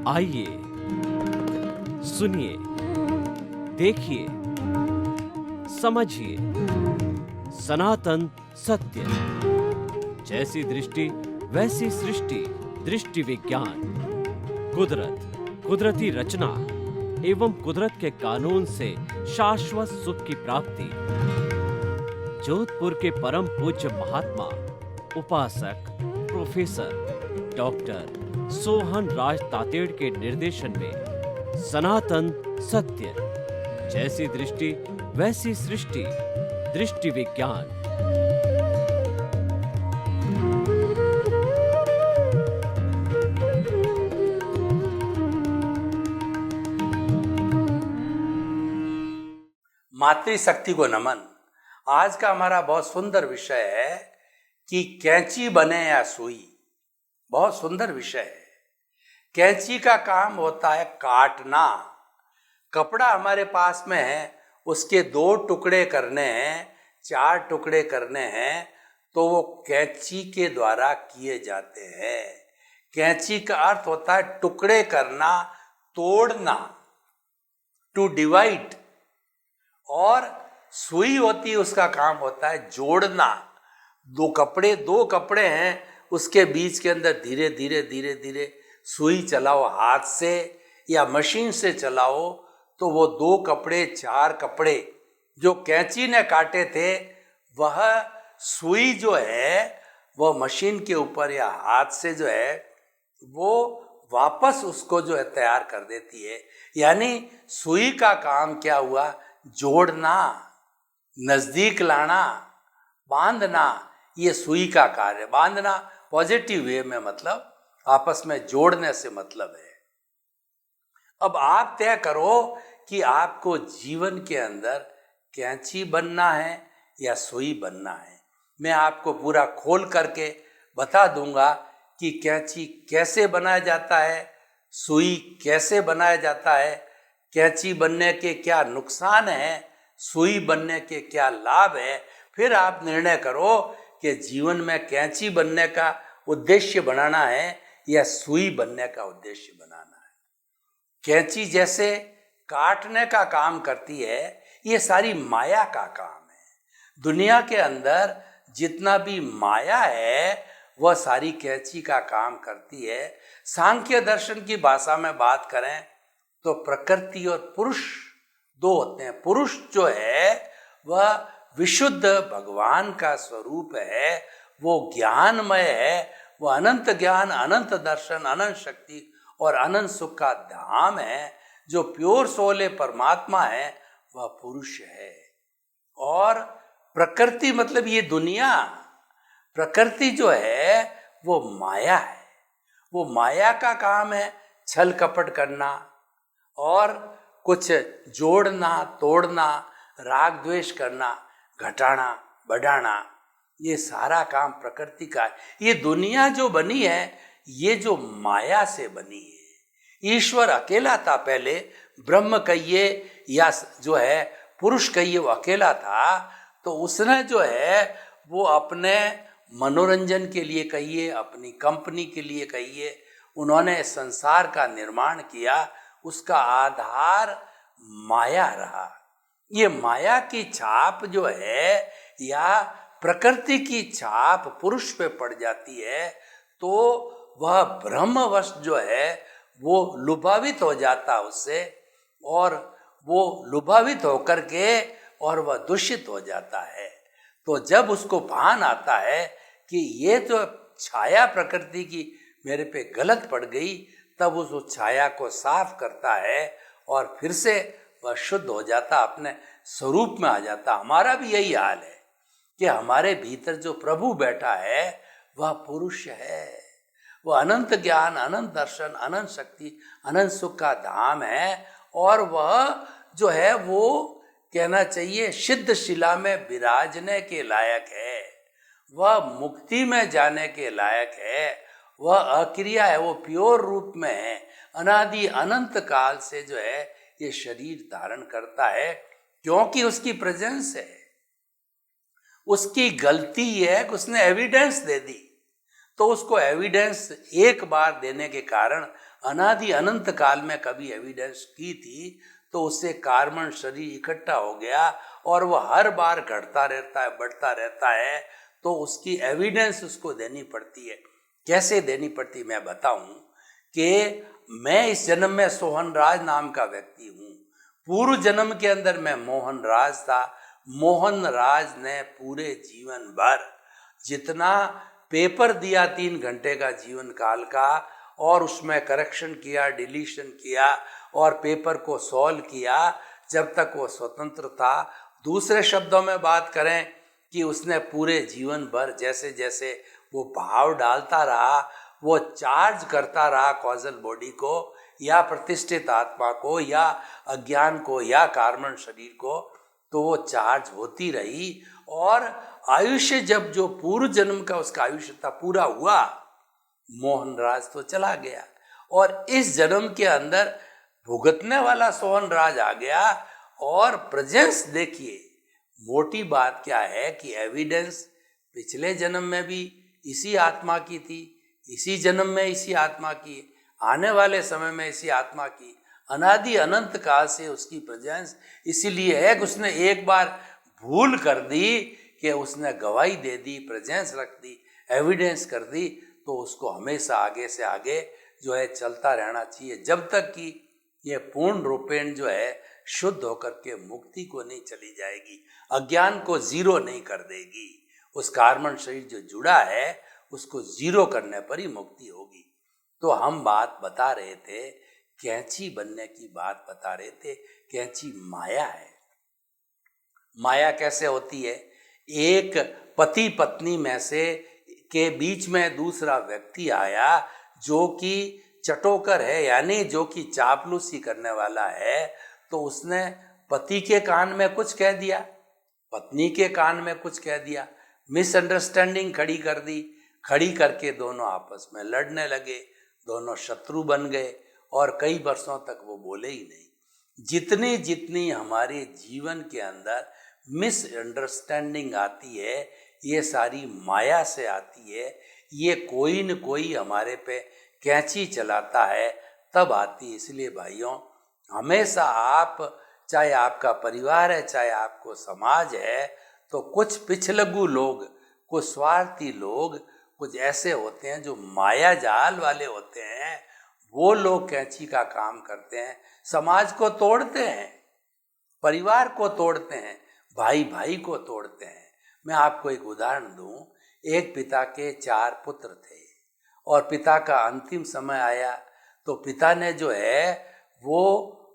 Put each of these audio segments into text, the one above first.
आइए, सुनिए, देखिए, समझिए सनातन सत्य। जैसी दृष्टि वैसी सृष्टि, दृष्टि विज्ञान। कुदरत, कुदरती रचना एवं कुदरत के कानून से शाश्वत सुख की प्राप्ति। जोधपुर के परम पूज्य महात्मा उपासक प्रोफेसर डॉक्टर सोहन राज तातेड़ के निर्देशन में सनातन सत्य। जैसी दृष्टि वैसी सृष्टि, दृष्टि विज्ञान। मातृशक्ति को नमन। आज का हमारा बहुत सुंदर विषय है कि कैंची बने या सुई। बहुत सुंदर विषय है। कैंची का काम होता है काटना। कपड़ा हमारे पास में है, उसके 2 टुकड़े करने हैं, 4 टुकड़े करने हैं, तो वो कैंची के द्वारा किए जाते हैं। कैंची का अर्थ होता है टुकड़े करना, तोड़ना, टू डिवाइड। और सुई होती है, उसका काम होता है जोड़ना। 2 कपड़े हैं, उसके बीच के अंदर धीरे धीरे धीरे धीरे सुई चलाओ, हाथ से या मशीन से चलाओ, तो वो 2 कपड़े 4 कपड़े जो कैंची ने काटे थे, वह सुई जो है वह मशीन के ऊपर या हाथ से जो है वो वापस उसको जो है तैयार कर देती है। यानी सुई का काम क्या हुआ? जोड़ना, नजदीक लाना, बांधना। ये सुई का कार्य। बांधना पॉजिटिव वे में, मतलब आपस में जोड़ने से मतलब है। अब आप तय करो कि आपको जीवन के अंदर कैंची बनना है या सुई बनना है। मैं आपको पूरा खोल करके बता दूंगा कि कैंची कैसे बनाया जाता है, सुई कैसे बनाया जाता है, कैंची बनने के क्या नुकसान है, सुई बनने के क्या लाभ है। फिर आप निर्णय करो कि जीवन में कैंची बनने का उद्देश्य बनाना है या सुई बनने का उद्देश्य बनाना है। कैंची जैसे काटने का काम करती है, ये सारी माया का काम है। दुनिया के अंदर जितना भी माया है वह सारी कैंची का काम करती है। सांख्य दर्शन की भाषा में बात करें तो प्रकृति और पुरुष 2 होते हैं। पुरुष जो है वह विशुद्ध भगवान का स्वरूप है, वो ज्ञानमय है, वो अनंत ज्ञान, अनंत दर्शन, अनंत शक्ति और अनंत सुख का धाम है। जो प्योर सोल परमात्मा है वह पुरुष है। और प्रकृति मतलब ये दुनिया, प्रकृति जो है वो माया है। वो माया का काम है छल कपट करना और कुछ जोड़ना, तोड़ना, राग द्वेष करना, घटाना, बढ़ाना। ये सारा काम प्रकृति का है। ये दुनिया जो बनी है, ये जो माया से बनी है। ईश्वर अकेला था पहले, ब्रह्म कहिए या जो है पुरुष कहिए, वो अकेला था। तो उसने जो है वो अपने मनोरंजन के लिए कहिए, अपनी कंपनी के लिए कहिए, उन्होंने संसार का निर्माण किया। उसका आधार माया रहा। ये माया की छाप जो है या प्रकृति की छाप पुरुष पे पड़ जाती है, तो वह ब्रह्मवश जो है वो लुभावित हो जाता उससे, और वो लुभावित होकर के और वह दूषित हो जाता है। तो जब उसको भान आता है कि ये तो छाया प्रकृति की मेरे पे गलत पड़ गई, तब उस छाया को साफ करता है और फिर से वह शुद्ध हो जाता, अपने स्वरूप में आ जाता। हमारा भी यही हाल है कि हमारे भीतर जो प्रभु बैठा है वह पुरुष है। वह अनंत ज्ञान, अनंत दर्शन, अनंत शक्ति, अनंत सुख का धाम है। और वह जो है वो कहना चाहिए सिद्ध शिला में विराजने के लायक है। वह मुक्ति में जाने के लायक है। वह अक्रिया है, वो प्योर रूप में है। अनादि अनंत काल से जो है ये शरीर धारण करता है, क्योंकि उसकी प्रेजेंस है। उसकी गलती है कि उसने एविडेंस दे दी, तो उसको एविडेंस एक बार देने के कारण अनादि अनंत काल में कभी एविडेंस की थी, तो उससे कार्बन शरीर इकट्ठा हो गया और वो हर बार घटता रहता है, बढ़ता रहता है, तो उसकी एविडेंस उसको देनी पड़ती है। कैसे देनी पड़ती मैं बताऊं कि मैं इस जन्म में सोहन राज नाम का व्यक्ति हूँ, पूर्व जन्म के अंदर मैं मोहन राज था। मोहन राज ने पूरे जीवन भर जितना पेपर दिया 3 घंटे का जीवन काल का, और उसमें करेक्शन किया, डिलीशन किया और पेपर को सॉल्व किया जब तक वो स्वतंत्र था। दूसरे शब्दों में बात करें कि उसने पूरे जीवन भर जैसे जैसे वो भाव डालता रहा, वो चार्ज करता रहा कॉजल बॉडी को या प्रतिष्ठित आत्मा को या अज्ञान को या कार्बन शरीर को, तो वो चार्ज होती रही। और आयुष्य जब जो पूर्व जन्म का उसका आयुष्य था पूरा हुआ, मोहनराज तो चला गया और इस जन्म के अंदर भुगतने वाला सोहनराज आ गया। और प्रेजेंस देखिए, मोटी बात क्या है कि एविडेंस पिछले जन्म में भी इसी आत्मा की थी, इसी जन्म में इसी आत्मा की, आने वाले समय में इसी आत्मा की, अनादि अनंत काल से उसकी प्रेजेंस। इसीलिए है कि उसने एक बार भूल कर दी कि उसने गवाही दे दी, प्रेजेंस रख दी, एविडेंस कर दी, तो उसको हमेशा आगे से आगे जो है चलता रहना चाहिए, जब तक कि ये पूर्ण रूपेण जो है शुद्ध होकर के मुक्ति को नहीं चली जाएगी, अज्ञान को जीरो नहीं कर देगी। उस कार्बन शरीर जो जुड़ा है उसको जीरो करने पर ही मुक्ति होगी। तो हम बात बता रहे थे, कैंची बनने की बात बता रहे थे। कैंची माया है। माया कैसे होती है? एक पति पत्नी में से के बीच में दूसरा व्यक्ति आया जो कि चटोकर है, यानी जो कि चापलूसी करने वाला है, तो उसने पति के कान में कुछ कह दिया, पत्नी के कान में कुछ कह दिया, मिसअंडरस्टैंडिंग खड़ी कर दी। खड़ी करके दोनों आपस में लड़ने लगे, दोनों शत्रु बन गए और कई वर्षों तक वो बोले ही नहीं। जितनी जितनी हमारे जीवन के अंदर मिसअंडरस्टैंडिंग आती है, ये सारी माया से आती है। ये कोई न कोई हमारे पे कैंची चलाता है तब आती है। इसलिए भाइयों, हमेशा आप, चाहे आपका परिवार है, चाहे आपको समाज है, तो कुछ पिछलगू लोग, कुछ स्वार्थी लोग, कुछ ऐसे होते हैं जो माया जाल वाले होते हैं। वो लोग कैंची का काम करते हैं, समाज को तोड़ते हैं, परिवार को तोड़ते हैं, भाई भाई को तोड़ते हैं। मैं आपको एक उदाहरण दूं। एक पिता के 4 पुत्र थे और पिता का अंतिम समय आया तो पिता ने जो है वो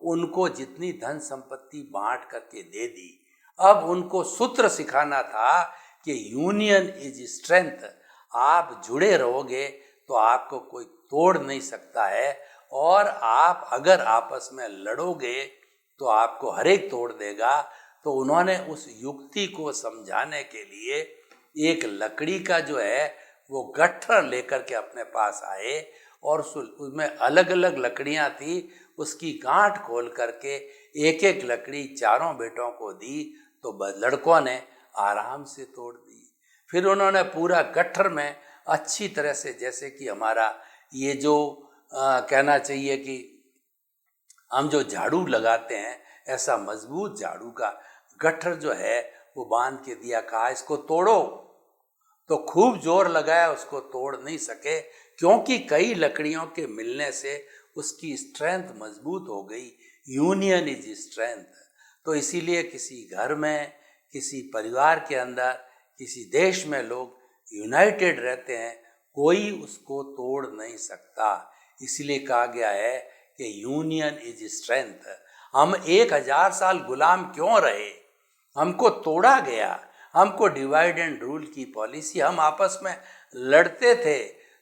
उनको जितनी धन संपत्ति बांट करके दे दी। अब उनको सूत्र सिखाना था कि यूनियन इज स्ट्रेंथ, आप जुड़े रहोगे तो आपको कोई तोड़ नहीं सकता है, और आप अगर आपस में लड़ोगे तो आपको हर एक तोड़ देगा। तो उन्होंने उस युक्ति को समझाने के लिए एक लकड़ी का जो है वो गट्ठर लेकर के अपने पास आए और उसमें अलग अलग लकड़ियां थी। उसकी गांठ खोल करके एक एक लकड़ी चारों बेटों को दी तो लड़कों ने आराम से तोड़ दी। फिर उन्होंने पूरा गट्ठर में अच्छी तरह से, जैसे कि हमारा ये जो कहना चाहिए कि हम जो झाड़ू लगाते हैं, ऐसा मजबूत झाड़ू का गट्ठर जो है वो बांध के दिया। कहा इसको तोड़ो, तो खूब जोर लगाया, उसको तोड़ नहीं सके, क्योंकि कई लकड़ियों के मिलने से उसकी स्ट्रेंथ मजबूत हो गई। Union is strength. तो इसीलिए किसी घर में, किसी परिवार के अंदर, किसी देश में लोग यूनाइटेड रहते हैं, कोई उसको तोड़ नहीं सकता। इसलिए कहा गया है कि यूनियन इज स्ट्रेंथ। हम 1000 साल गुलाम क्यों रहे? हमको तोड़ा गया, हमको डिवाइड एंड रूल की पॉलिसी, हम आपस में लड़ते थे,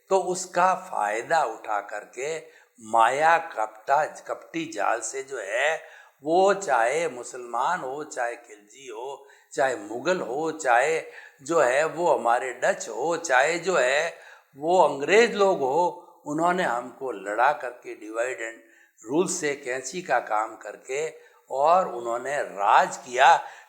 तो उसका फायदा उठा करके माया कपटी जाल से जो है वो, चाहे मुसलमान हो, चाहे खिलजी हो, चाहे मुगल हो, चाहे जो है वो हमारे डच हो, चाहे जो है वो अंग्रेज लोग हो, उन्होंने हमको लड़ा करके डिवाइड एंड रूल से कैंची का काम करके और उन्होंने राज किया,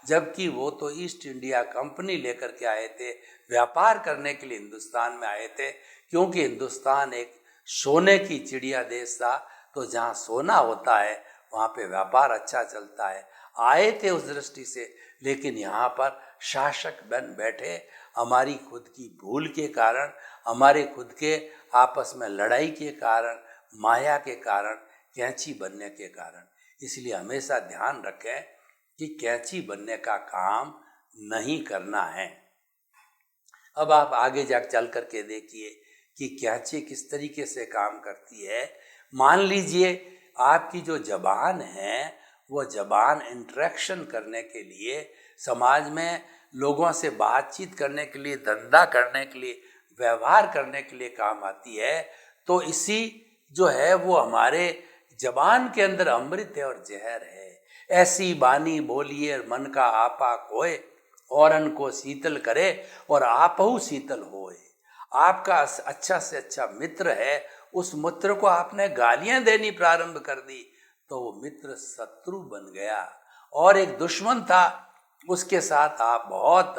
जबकि वो तो ईस्ट इंडिया कंपनी लेकर के आए थे, व्यापार करने के लिए हिंदुस्तान में आए थे, क्योंकि हिंदुस्तान एक सोने की चिड़िया देश था, तो जहाँ सोना होता है वहाँ पे व्यापार अच्छा चलता है। आए थे उस दृष्टि से, लेकिन यहाँ पर शासक बन बैठे, हमारी खुद की भूल के कारण, हमारे खुद के आपस में लड़ाई के कारण, माया के कारण, कैंची बनने के कारण। इसलिए हमेशा ध्यान रखें कि कैंची बनने का काम नहीं करना है। अब आप आगे जाकर चल करके देखिए कि कैंची किस तरीके से काम करती है। मान लीजिए आपकी जो जबान है वो जबान इंटरेक्शन करने के लिए, समाज में लोगों से बातचीत करने के लिए, धंधा करने के लिए, व्यवहार करने के लिए काम आती है। तो इसी जो है वो हमारे जबान के अंदर अमृत है और जहर है। ऐसी बानी बोलिए मन का आपा कोय, औरन को शीतल करे और आपहु शीतल होए। आपका अच्छा से अच्छा मित्र है, उस मित्र को आपने गालियां देनी प्रारंभ कर दी तो वो मित्र शत्रु बन गया। और एक दुश्मन था, उसके साथ आप बहुत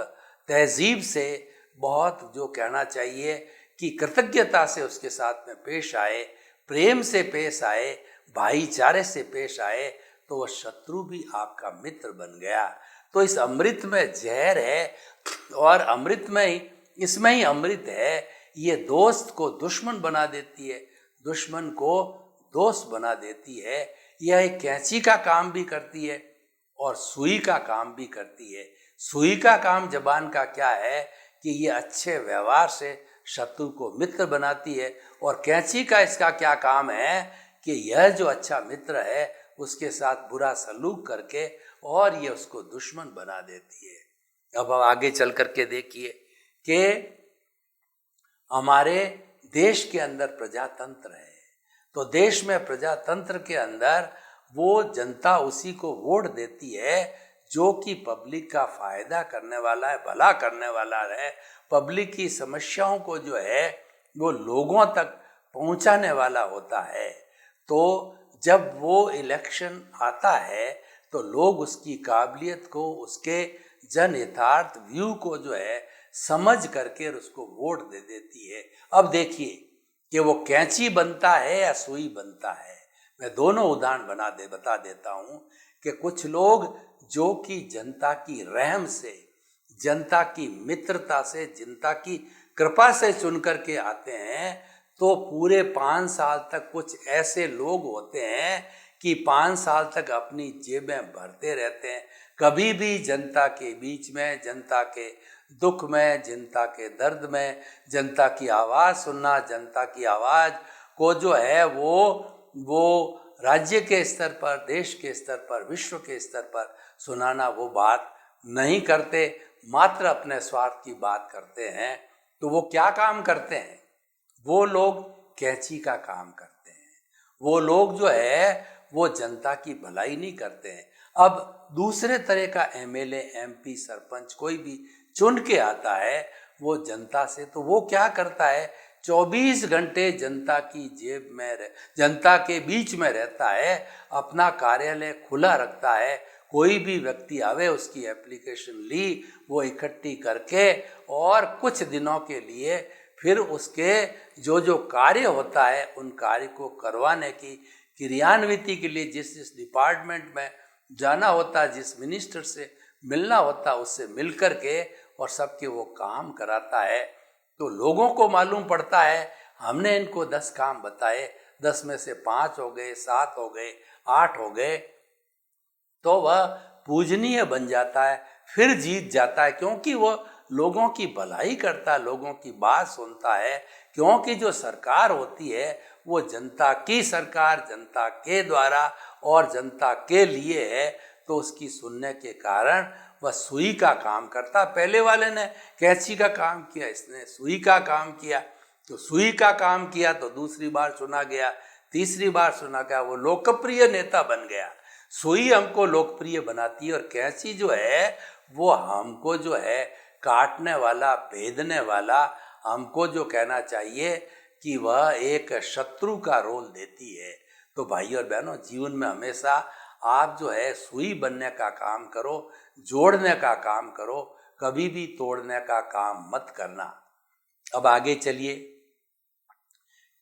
तहजीब से, बहुत जो कहना चाहिए कि कृतज्ञता से उसके साथ में पेश आए, प्रेम से पेश आए, भाईचारे से पेश आए, तो वह शत्रु भी आपका मित्र बन गया। तो इस अमृत में जहर है और अमृत में ही, इसमें ही अमृत है। ये दोस्त को दुश्मन बना देती है, दुश्मन को दोस्त बना देती है। यह एक कैंची का काम भी करती है और सुई का काम भी करती है। सुई का काम जबान का क्या है कि ये अच्छे व्यवहार से शत्रु को मित्र बनाती है, और कैंची का इसका क्या काम है कि यह जो अच्छा मित्र है उसके साथ बुरा सलूक करके और ये उसको दुश्मन बना देती है। अब आगे चल करके देखिए कि हमारे देश के अंदर प्रजातंत्र है, तो देश में प्रजातंत्र के अंदर वो जनता उसी को वोट देती है जो कि पब्लिक का फायदा करने वाला है, भला करने वाला है, पब्लिक की समस्याओं को जो है वो लोगों तक पहुंचाने वाला होता है। तो जब वो इलेक्शन आता है तो लोग उसकी काबिलियत को, उसके जनहितार्थ व्यू को जो है समझ करके उसको वोट दे देती है। अब देखिए कि वो कैंची बनता है या सुई बनता है। मैं दोनों उदाहरण बता देता हूँ कि कुछ लोग जो कि जनता की रहम से, जनता की मित्रता से, जनता की कृपा से चुन करके आते हैं, तो पूरे 5 साल तक कुछ ऐसे लोग होते हैं कि 5 साल तक अपनी जेबें भरते रहते हैं। कभी भी जनता के बीच में, जनता के दुख में, जनता के दर्द में, जनता की आवाज़ सुनना, जनता की आवाज़ को जो है वो राज्य के स्तर पर, देश के स्तर पर, विश्व के स्तर पर सुनाना, वो बात नहीं करते, मात्र अपने स्वार्थ की बात करते हैं। तो वो क्या काम करते हैं? वो लोग कैंची का काम करते हैं। वो लोग जो है वो जनता की भलाई नहीं करते हैं। अब दूसरे तरह का एमएलए, एमपी, सरपंच कोई भी चुन के आता है वो जनता से, तो वो क्या करता है, 24 घंटे जनता की जेब में, जनता के बीच में रहता है, अपना कार्यालय खुला रखता है। कोई भी व्यक्ति आवे, उसकी एप्लीकेशन ली, वो इकट्ठी करके और कुछ दिनों के लिए फिर उसके जो जो कार्य होता है उन कार्य को करवाने की, क्रियान्विति के लिए जिस डिपार्टमेंट में जाना होता है, जिस मिनिस्टर से मिलना होता है, उससे मिल कर के और सबके वो काम कराता है। तो लोगों को मालूम पड़ता है हमने इनको 10 काम बताए, 10 में से 5 हो गए, 7 हो गए, 8 हो गए, तो वह पूजनीय बन जाता है, फिर जीत जाता है, क्योंकि वो लोगों की भलाई करता है, लोगों की बात सुनता है। क्योंकि जो सरकार होती है वो जनता की सरकार, जनता के द्वारा और जनता के लिए है, तो उसकी सुनने के कारण वह सुई का काम करता। पहले वाले ने कैंची का काम किया, इसने सुई का काम किया, तो सुई का काम किया तो दूसरी बार सुना गया, तीसरी बार सुना गया, वो लोकप्रिय नेता बन गया। सुई हमको लोकप्रिय बनाती है और कैंची जो है वो हमको जो है काटने वाला, भेदने वाला, हमको जो कहना चाहिए कि वह एक शत्रु का रोल देती है। तो भाई और बहनों, जीवन में हमेशा आप जो है सुई बनने का काम करो, जोड़ने का काम करो, कभी भी तोड़ने का काम मत करना। अब आगे चलिए।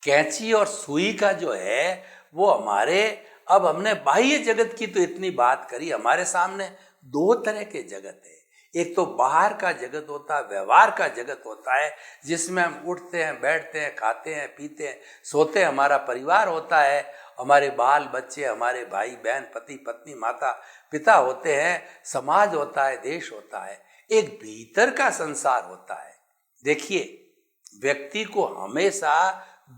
कैंची और सुई का जो है वो हमारे, अब हमने बाह्य जगत की तो इतनी बात करी, हमारे सामने दो तरह के जगत है। एक तो बाहर का जगत होता है, व्यवहार का जगत होता है, जिसमें हम उठते हैं, बैठते हैं, खाते हैं, पीते हैं, सोते हैं, हमारा परिवार होता है, हमारे बाल बच्चे, हमारे भाई बहन, पति पत्नी, माता पिता होते हैं, समाज होता है, देश होता है। एक भीतर का संसार होता है। देखिए, व्यक्ति को हमेशा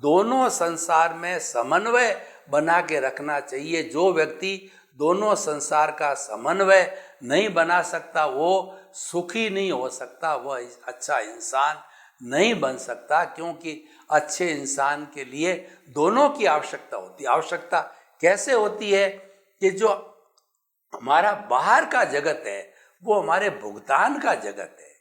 दोनों संसार में समन्वय बना के रखना चाहिए। जो व्यक्ति दोनों संसार का समन्वय नहीं बना सकता वो सुखी नहीं हो सकता, वह अच्छा इंसान नहीं बन सकता, क्योंकि अच्छे इंसान के लिए दोनों की आवश्यकता होती है। आवश्यकता कैसे होती है कि जो हमारा बाहर का जगत है वो हमारे भुगतान का जगत है।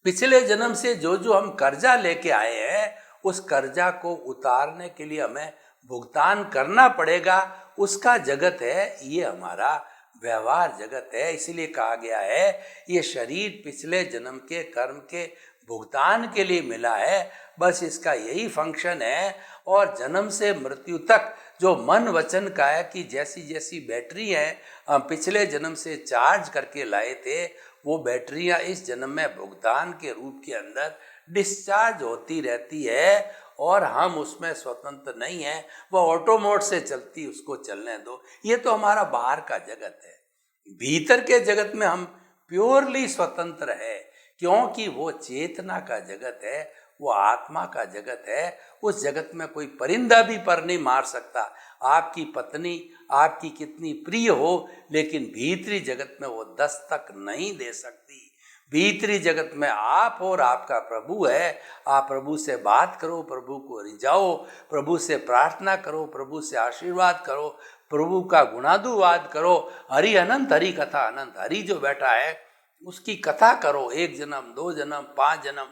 पिछले जन्म से जो जो हम कर्जा लेके आए हैं, उस कर्जा को उतारने के लिए हमें भुगतान करना पड़ेगा, उसका जगत है ये हमारा व्यवहार जगत है। इसलिए कहा गया है ये शरीर पिछले जन्म के कर्म के भुगतान के लिए मिला है, बस इसका यही फंक्शन है। और जन्म से मृत्यु तक जो मन वचन काया की जैसी जैसी बैटरी है हम पिछले जन्म से चार्ज करके लाए थे, वो बैटरियां इस जन्म में भुगतान के रूप के अंदर डिस्चार्ज होती रहती है, और हम उसमें स्वतंत्र नहीं है। वह ऑटो मोड से चलती, उसको चलने दो। ये तो हमारा बाहर का जगत है। भीतर के जगत में हम प्योरली स्वतंत्र है, क्योंकि वो चेतना का जगत है, वो आत्मा का जगत है। उस जगत में कोई परिंदा भी पर नहीं मार सकता। आपकी पत्नी आपकी कितनी प्रिय हो, लेकिन भीतरी जगत में वो दस्तक नहीं दे सकती। भीतरी जगत में आप और आपका प्रभु है। आप प्रभु से बात करो, प्रभु को रिझाओ, प्रभु से प्रार्थना करो, प्रभु से आशीर्वाद करो, प्रभु का गुणादुवाद करो। हरि अनंत, हरि कथा अनंत। हरि जो बैठा है उसकी कथा करो। 1 जन्म, 2 जन्म, 5 जन्म,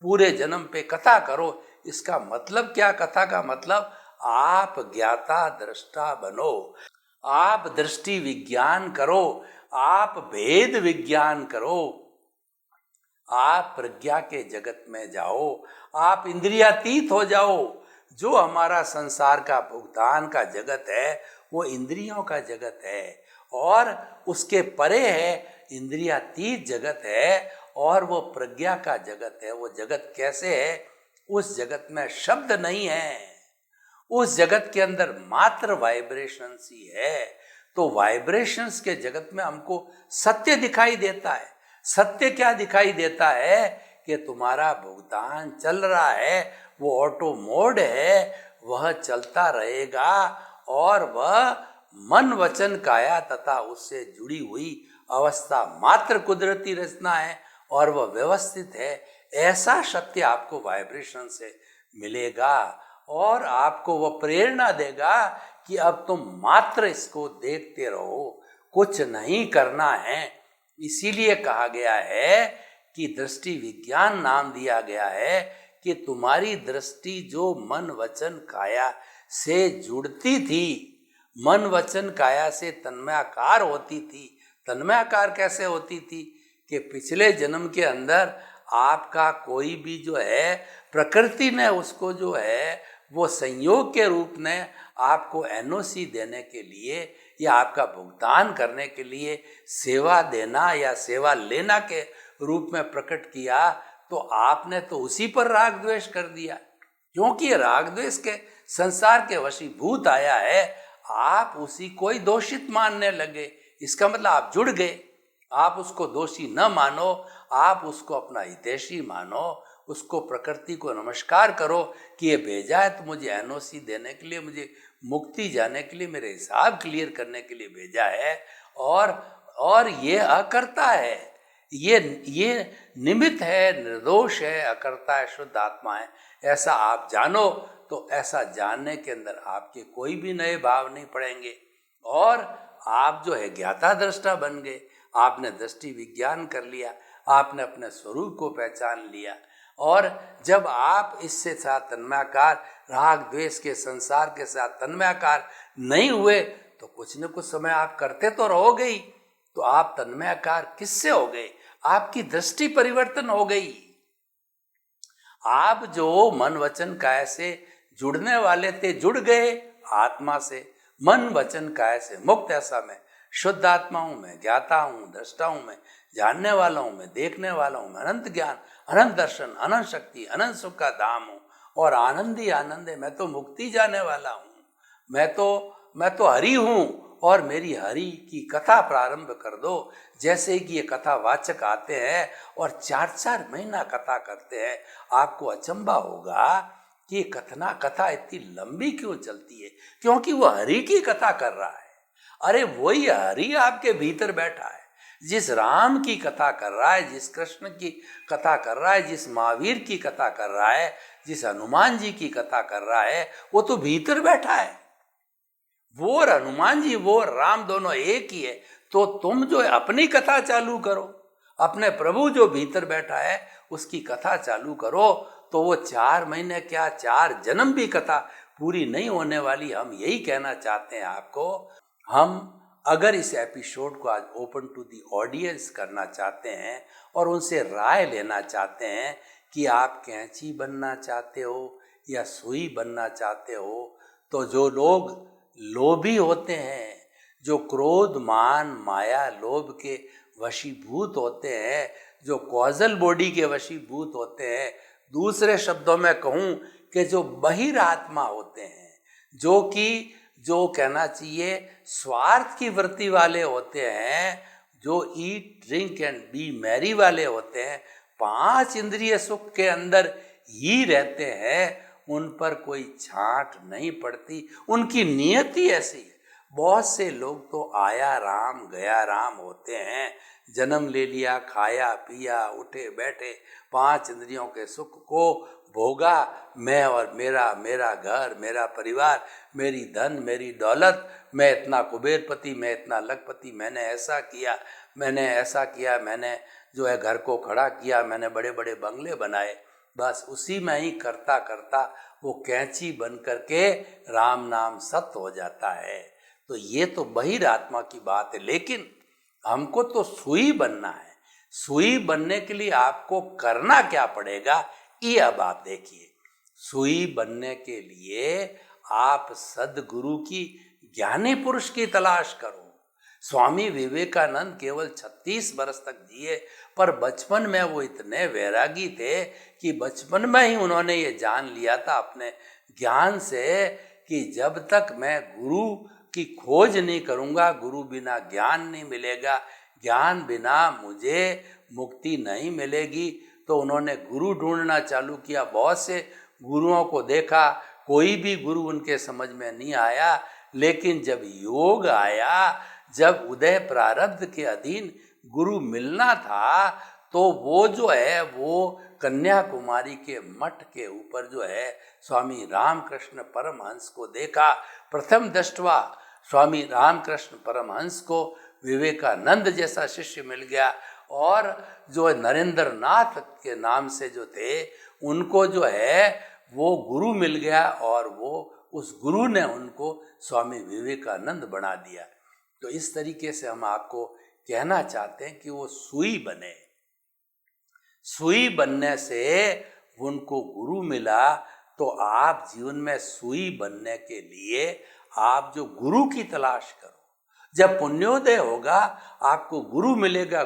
पूरे जन्म पे कथा करो। इसका मतलब क्या? कथा का मतलब आप ज्ञाता दृष्टा बनो, आप दृष्टि विज्ञान करो, आप भेद विज्ञान करो, आप प्रज्ञा के जगत में जाओ, आप इंद्रियातीत हो जाओ। जो हमारा संसार का भुगतान का जगत है वो इंद्रियों का जगत है, और उसके परे है इंद्रियातीत जगत है, और वो प्रज्ञा का जगत है। वो जगत कैसे है? उस जगत में शब्द नहीं है, उस जगत के अंदर मात्र वाइब्रेशंस ही है। तो वाइब्रेशंस के जगत में हमको सत्य दिखाई देता है। सत्य क्या दिखाई देता है? कि तुम्हारा भुगतान चल रहा है, वो ऑटो मोड है, वह चलता रहेगा, और वह मन वचन काया तथा उससे जुड़ी हुई अवस्था मात्र कुदरती रचना है, और वह व्यवस्थित है। ऐसा सत्य आपको वाइब्रेशन से मिलेगा, और आपको वह प्रेरणा देगा कि अब तुम मात्र इसको देखते रहो, कुछ नहीं करना है। इसीलिए कहा गया है कि दृष्टि विज्ञान नाम दिया गया है कि तुम्हारी दृष्टि जो मन वचन काया से जुड़ती थी, मन वचन काया से तन्मयाकार होती थी। तन्मयाकार कैसे होती थी? कि पिछले जन्म के अंदर आपका कोई भी जो है, प्रकृति ने उसको जो है वो संयोग के रूप में आपको एनओसी देने के लिए या आपका भुगतान करने के लिए सेवा देना या सेवा लेना के रूप में प्रकट किया, तो आपने तो उसी पर राग द्वेष कर दिया। क्योंकि राग द्वेष के संसार के वशीभूत आया है, आप उसी को ही दोषित मानने लगे। इसका मतलब आप जुड़ गए। आप उसको दोषी न मानो, आप उसको अपना हितैषी मानो, उसको प्रकृति को नमस्कार करो कि ये भेजा है तो मुझे एनओसी देने के लिए, मुझे मुक्ति जाने के लिए, मेरे हिसाब क्लियर करने के लिए भेजा है, और ये अकर्ता है, ये निमित्त है, निर्दोष है, अकर्ता है, शुद्ध आत्मा है। ऐसा आप जानो, तो ऐसा जानने के अंदर आपके कोई भी नए भाव नहीं पड़ेंगे, और आप जो है ज्ञाता दृष्टा बन गए। आपने दृष्टि विज्ञान कर लिया, आपने अपने स्वरूप को पहचान लिया। और जब आप इससे साथ तन्मयाकार, राग द्वेष के संसार के साथ तन्मयाकार नहीं हुए तो कुछ न कुछ समय आप करते तो रहोगे ही। तो आप तन्मयाकार किससे हो गए? आपकी दृष्टि परिवर्तन हो गई। आप जो मन वचन काया से जुड़ने वाले थे, जुड़ गए आत्मा से। मन वचन काया से मुक्त, ऐसा मैं शुद्ध आत्मा हूं, मैं ज्ञाता हूं, दृष्टा हूं, मैं जानने वाला हूं, मैं देखने वाला हूं, मैं अनंत ज्ञान, अनंत दर्शन, अनंत शक्ति, अनंत सुख का धाम हूं और आनंद ही आनंद है। मैं तो मुक्ति जाने वाला हूं, मैं तो हरि हूं और मेरी हरि की कथा प्रारंभ कर दो। जैसे कि ये कथा वाचक आते हैं और 4-4 महीना कथा करते हैं, आपको अचंभा होगा कि ये कथा इतनी लंबी क्यों चलती है, क्योंकि वो हरि की कथा कर रहा है। अरे वही हरि आपके भीतर बैठा है, जिस राम की कथा कर रहा है, जिस कृष्ण की कथा कर रहा है, जिस महावीर की कथा कर रहा है, जिस हनुमान जी की कथा कर रहा है, वो तो भीतर बैठा है। वो और हनुमान जी, वो और राम दोनों एक ही है। तो तुम जो है अपनी कथा चालू करो, अपने प्रभु जो भीतर बैठा है उसकी कथा चालू करो। तो वो 4 महीने क्या 4 जन्म भी कथा पूरी नहीं होने वाली। हम यही कहना चाहते हैं आपको। हम अगर इस एपिसोड को आज ओपन टू दी ऑडियंस करना चाहते हैं और उनसे राय लेना चाहते हैं कि आप कैंची बनना चाहते हो या सुई बनना चाहते हो, तो जो लोग लोभी होते हैं, जो क्रोध मान माया लोभ के वशीभूत होते हैं, जो कॉजल बॉडी के वशीभूत होते हैं, दूसरे शब्दों में कहूँ कि जो बहिरात्मा होते हैं, जो कहना चाहिए स्वार्थ की वृत्ति वाले होते हैं, जो eat drink and B Mary वाले होते हैं, 5 इंद्रिय सुख के अंदर ही रहते हैं, उन पर कोई छांट नहीं पड़ती। उनकी नियति ऐसी है। बहुत से लोग तो आया राम गया राम होते हैं, जन्म ले लिया, खाया पिया, उठे बैठे, 5 इंद्रियों के सुख को भोगा। मैं और मेरा घर, मेरा परिवार, मेरी धन, मेरी दौलत, मैं इतना कुबेरपति, मैं इतना लखपति, मैंने ऐसा किया, मैंने जो है घर को खड़ा किया, मैंने बड़े बड़े बंगले बनाए। बस उसी में ही करता करता वो कैंची बन करके राम नाम सत्य हो जाता है। तो ये तो बहिरात्मा की बात है, लेकिन हमको तो सुई बनना है। सुई बनने के लिए आपको करना क्या पड़ेगा, ये अब आप देखिए। सुई बनने के लिए आप सदगुरु की, ज्ञानी पुरुष की तलाश करो। स्वामी विवेकानंद केवल 36 वर्ष तक जिए, पर बचपन में वो इतने वैरागी थे कि बचपन में ही उन्होंने ये जान लिया था अपने ज्ञान से कि जब तक मैं गुरु की खोज नहीं करूँगा, गुरु बिना ज्ञान नहीं मिलेगा, ज्ञान बिना मुझे मुक्ति नहीं मिलेगी। तो उन्होंने गुरु ढूंढना चालू किया। बहुत से गुरुओं को देखा, कोई भी गुरु उनके समझ में नहीं आया। लेकिन जब योग आया, जब उदय प्रारब्ध के अधीन गुरु मिलना था, तो वो जो है वो कन्याकुमारी के मठ के ऊपर जो है स्वामी रामकृष्ण परमहंस को देखा। प्रथम दृष्टवा स्वामी रामकृष्ण परमहंस को विवेकानंद जैसा शिष्य मिल गया, और जो नरेंद्र नाथ के नाम से जो थे उनको जो है वो गुरु मिल गया, और वो उस गुरु ने उनको स्वामी विवेकानंद बना दिया। तो इस तरीके से हम आपको कहना चाहते हैं कि वो सुई बने। सुई बनने से उनको गुरु मिला। तो आप जीवन में सुई बनने के लिए आप जो गुरु की तलाश करो। जब पुण्योदय होगा आपको गुरु मिलेगा।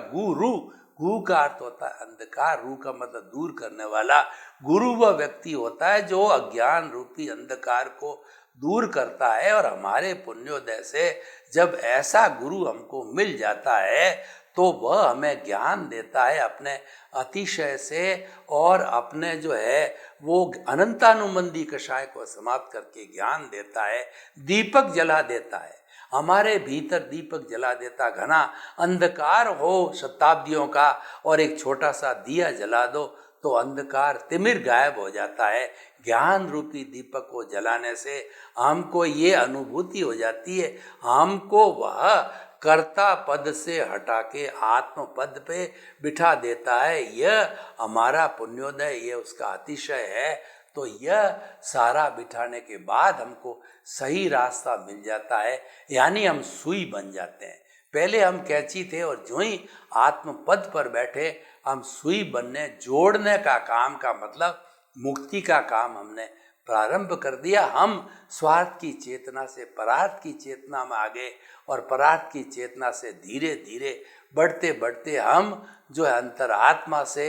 गु का अर्थ होता है अंधकार, रू का मतलब दूर करने वाला। गुरु वह व्यक्ति होता है जो अज्ञान रूपी अंधकार को दूर करता है। और हमारे पुण्योदय से जब ऐसा गुरु हमको मिल जाता है तो वह हमें ज्ञान देता है अपने अतिशय से, और अपने जो है वो अनंतानुबंधी कषाय को समाप्त करके ज्ञान देता है, दीपक जला देता है। हमारे भीतर दीपक जला देता। घना अंधकार हो शताब्दियों का और एक छोटा सा दिया जला दो तो अंधकार तिमिर गायब हो जाता है। ज्ञान रूपी दीपक को जलाने से हमको ये अनुभूति हो जाती है, हमको वह कर्ता पद से हटा के आत्म पद पे बिठा देता है। यह हमारा पुण्योदय, यह उसका अतिशय है। तो यह सारा बिठाने के बाद हमको सही रास्ता मिल जाता है, यानी हम सुई बन जाते हैं। पहले हम कैंची थे और जो ही आत्म पद पर बैठे हम सुई बनने, जोड़ने का काम का मतलब मुक्ति का काम हमने प्रारंभ कर दिया। हम स्वार्थ की चेतना से परार्थ की चेतना में आ गए और परार्थ की चेतना से धीरे धीरे बढ़ते बढ़ते हम जो है अंतरात्मा से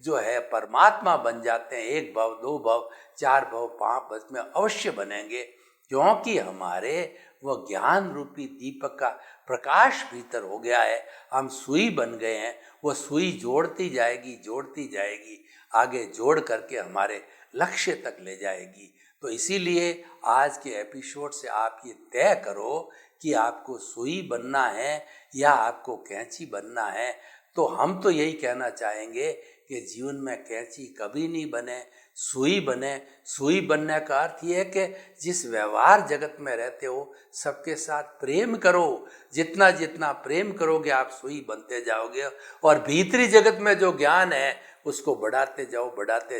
जो है परमात्मा बन जाते हैं। 1 भव, 2 भव, 4 भव, 5 भव में अवश्य बनेंगे, क्योंकि हमारे वो ज्ञान रूपी दीपक का प्रकाश भीतर हो गया है। हम सुई बन गए हैं, वो सुई जोड़ती जाएगी, आगे जोड़ करके हमारे लक्ष्य तक ले जाएगी। तो इसीलिए आज के एपिसोड से आप ये तय करो कि आपको सुई बनना है या आपको कैंची बनना है। तो हम तो यही कहना चाहेंगे कि जीवन में कैंची कभी नहीं बने, सुई बने। सुई बनने का अर्थ ये है कि जिस व्यवहार जगत में रहते हो सबके साथ प्रेम करो। जितना जितना प्रेम करोगे आप सुई बनते जाओगे, और भीतरी जगत में जो ज्ञान है उसको बढ़ाते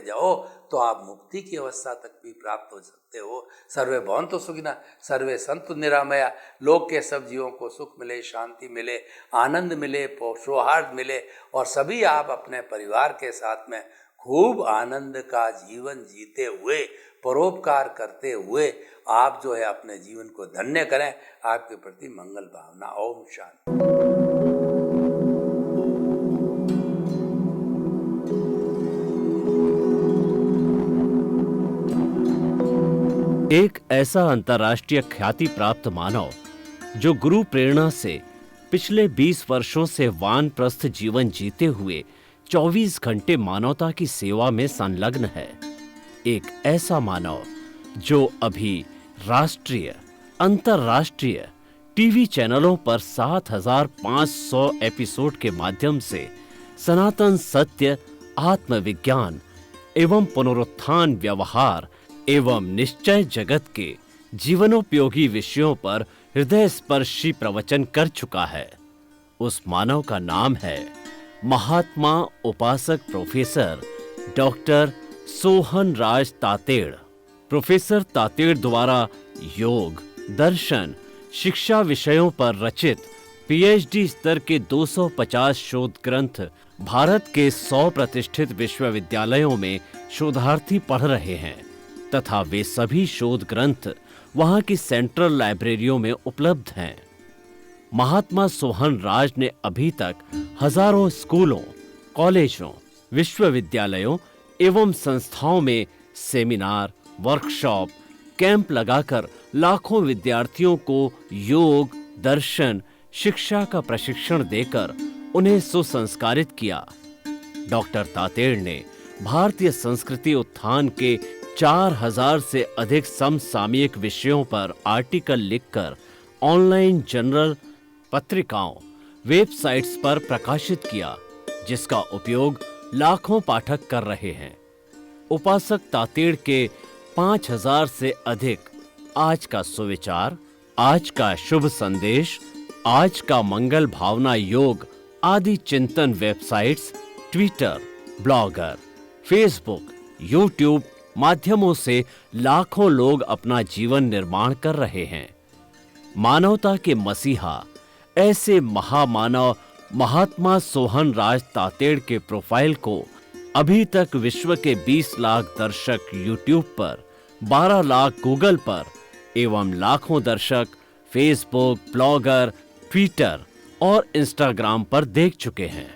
जाओ तो आप मुक्ति की अवस्था तक भी प्राप्त हो सकते हो। सर्वे भवन्तु सुखिनः, सर्वे सन्तु निरामया। लोक के सब जीवों को सुख मिले, शांति मिले, आनंद मिले, सौहार्द मिले, और सभी आप अपने परिवार के साथ में खूब आनंद का जीवन जीते हुए, परोपकार करते हुए आप जो है अपने जीवन को धन्य करें। आपके प्रति मंगल भावना। ओम शांति। एक ऐसा अंतर्राष्ट्रीय ख्याति प्राप्त मानव जो गुरु प्रेरणा से पिछले 20 वर्षों से वानप्रस्थ जीवन जीते हुए 24 घंटे मानवता की सेवा में संलग्न है। एक ऐसा मानव जो अभी राष्ट्रीय, अंतर्राष्ट्रीय टीवी चैनलों पर 7,500 एपिसोड के माध्यम से सनातन सत्य, आत्मविज्ञान एवं पुनरुत्थान, व्यवहार एवं निश्चय जगत के जीवनोपयोगी विषयों पर हृदय स्पर्शी प्रवचन कर चुका है। उस मानव का नाम है महात्मा उपासक प्रोफेसर डॉक्टर सोहन राज तातेड़। प्रोफेसर तातेड़ द्वारा योग, दर्शन, शिक्षा विषयों पर रचित पीएचडी स्तर के 250 शोध ग्रंथ भारत के 100 प्रतिष्ठित विश्वविद्यालयों में शोधार्थी पढ़ रहे हैं तथा वे सभी शोध ग्रंथ वहां की सेंट्रल लाइब्रेरियों में उपलब्ध हैं। महात्मा सोहन राज ने अभी तक हजारों स्कूलों, कॉलेजों, विश्वविद्यालयों एवं संस्थाओं में सेमिनार, वर्कशॉप, कैंप लगाकर लाखों विद्यार्थियों को योग, दर्शन, शिक्षा का प्रशिक्षण देकर उन्हें सुसंस्कारित किया। डॉक्टर तातेड़ ने भारतीय संस्कृति उत्थान के 4000 से अधिक समसामयिक विषयों पर आर्टिकल लिखकर ऑनलाइन जर्नल, पत्रिकाओं, वेबसाइट्स पर प्रकाशित किया, जिसका उपयोग लाखों पाठक कर रहे हैं। उपासक तातेड़ के 5000 से अधिक आज का सुविचार, आज का शुभ संदेश, आज का मंगल भावना योग आदि चिंतन websites, Twitter, blogger, Facebook, YouTube माध्यमों से लाखों लोग अपना जीवन निर्माण कर रहे हैं। मानवता के मसीहा ऐसे महामानव महात्मा सोहन राज तातेड़ के प्रोफाइल को अभी तक विश्व के 20 लाख दर्शक यूट्यूब पर, 12 लाख गूगल पर एवं लाखों दर्शक फेसबुक, ब्लॉगर, ट्विटर और इंस्टाग्राम पर देख चुके हैं।